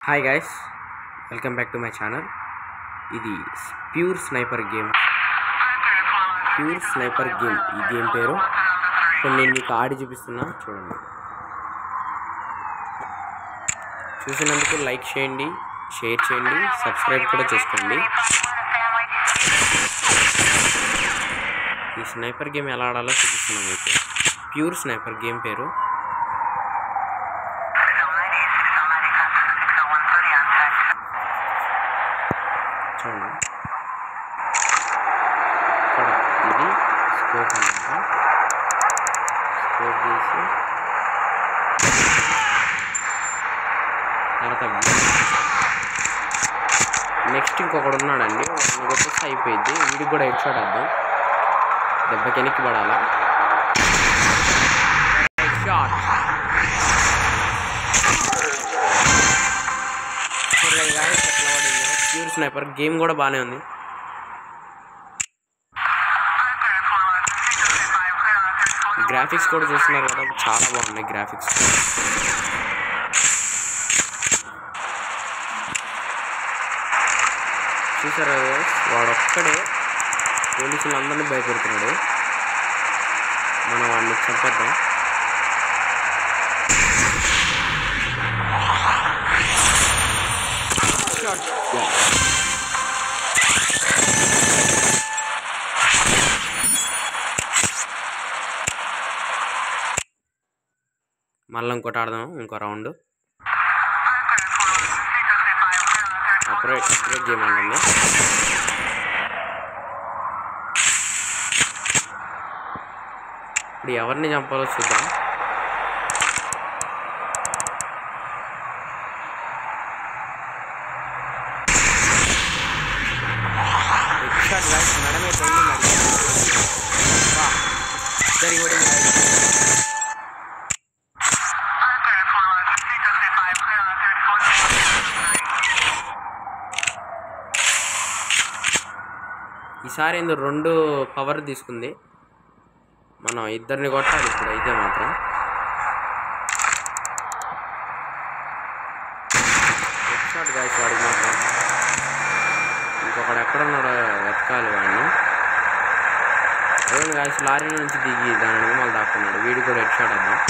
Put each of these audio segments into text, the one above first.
Hi guys, welcome back to my channel. ఇది pure sniper game. ఈ game పేరు కొన్ని నేను మీకు ఆడి చూపిస్తున్నా, చూడండి. చూసినందుకు లైక్ చేయండి, షేర్ చేయండి, సబ్స్క్రైబ్ కూడా చేసుకోండి. ఈ స్నైపర్ గేమ్ ఎలా ఆడాలో చూపిస్తున్నాను మీకు. ప్యూర్ స్నైపర్ గేమ్ పేరు. చూడండి, ఇక్కడ ఇది స్కోప్ అన్నమాట. స్కోప్ చేసి తర్వాత నెక్స్ట్ ఇంకొకడు ఉన్నాడండి, ఇంకొక అయిపోయింది. వీడికి కూడా హెడ్ షాట్ వేద్దాం. దెబ్బకి వెనక్కి పడాలా. Head shot. Pure sniper game కూడా బాగానే ఉంది. గ్రాఫిక్స్ కూడా చూస్తున్నారు కదా, చాలా బాగున్నాయి గ్రాఫిక్స్. చూసారా, వాడొక్కడే పోలీసులందరినీ భయపెడుతున్నాడు. మనం వాడిని చంపేద్దాం. మళ్ళీ ఇంకోటి ఆడదాం, ఇంకో రౌండ్. అప్గ్రేడ్ చేయమంటుంది. ఇప్పుడు ఎవరిని చంపాలో చూద్దాం. మేడమే ఈసారి ఏందో 2 పవర్ తీసుకుంది. మనం ఇద్దరిని కొట్టాలి ఇప్పుడు అయితే మాత్రం. హెడ్ షాట్ గాయస్ వాడికి మాత్రం. ఇంకొకడు ఎక్కడున్నాడో వెతకాలి వాడిని. అదే గాయస్ లారీ నుంచి దిగి దాని వెనకాల దాక్కున్నాడు. వీడికి కూడా హెడ్ షాట్ వేద్దాం.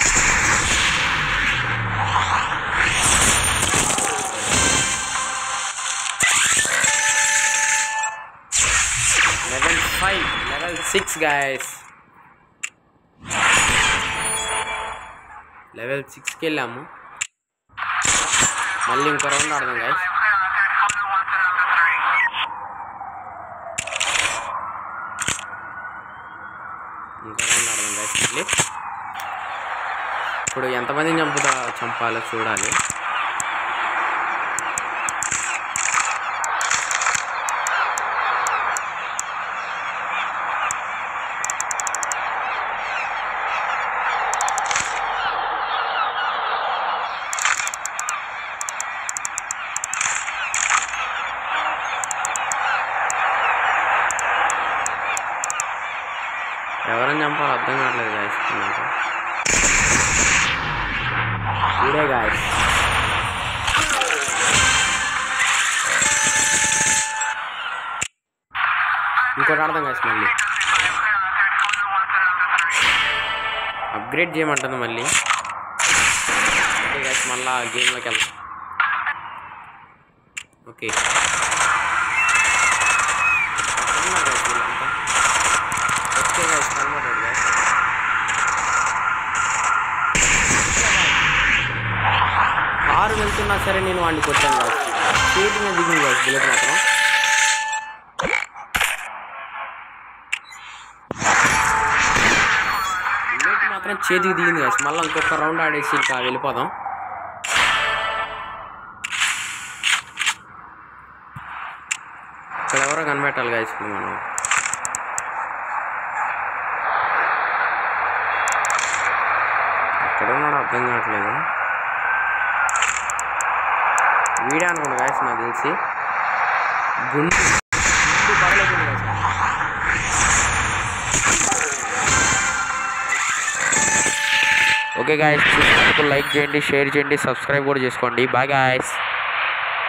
Level 6 guys. లెవెల్ 6కి వెళ్ళాము. మళ్ళీ ఇంకో రౌండ్ ఆడదాం గైస్. మళ్ళీ ఇప్పుడు ఎంతమందిని చంపాలో చూడాలి. ఎవరైనా చంపాలో అర్థం కావట్లేదు గాయస్. ఇదే గాయస్. ఇంకోటి ఆడదాం గాయస్. మళ్ళీ అప్గ్రేడ్ చేయమంటుంది మళ్ళీ. ఓకే గాయస్, మళ్ళీ గేమ్లోకి వెళ్దాం. ఓకే, కారు వెళ్తున్నా సరే నేను వాడిని కొట్టాను కాదు. చేతి మీద దిగింది కాదు బుల్లెట్ మాత్రం. బుల్లెట్ మాత్రం చేతికి దిగింది కాదు. మళ్ళీ ఇంకొక రౌండ్ ఆడేసి ఇంకా వెళ్ళిపోదాం. ఇక్కడ ఎవరో కనిపెట్టాలి కాదు. ఇప్పుడు మనం ఎక్కడున్నాడో అర్థం కావట్లేదు. వీడియో అనుకోండి గాయస్, నాకు తెలిసి గుండు పడలేకుండా గాయస్. ఓకే గాయస్, చూసినందుకు లైక్ చేయండి, షేర్ చేయండి, సబ్స్క్రైబ్ కూడా చేసుకోండి. Bye guys.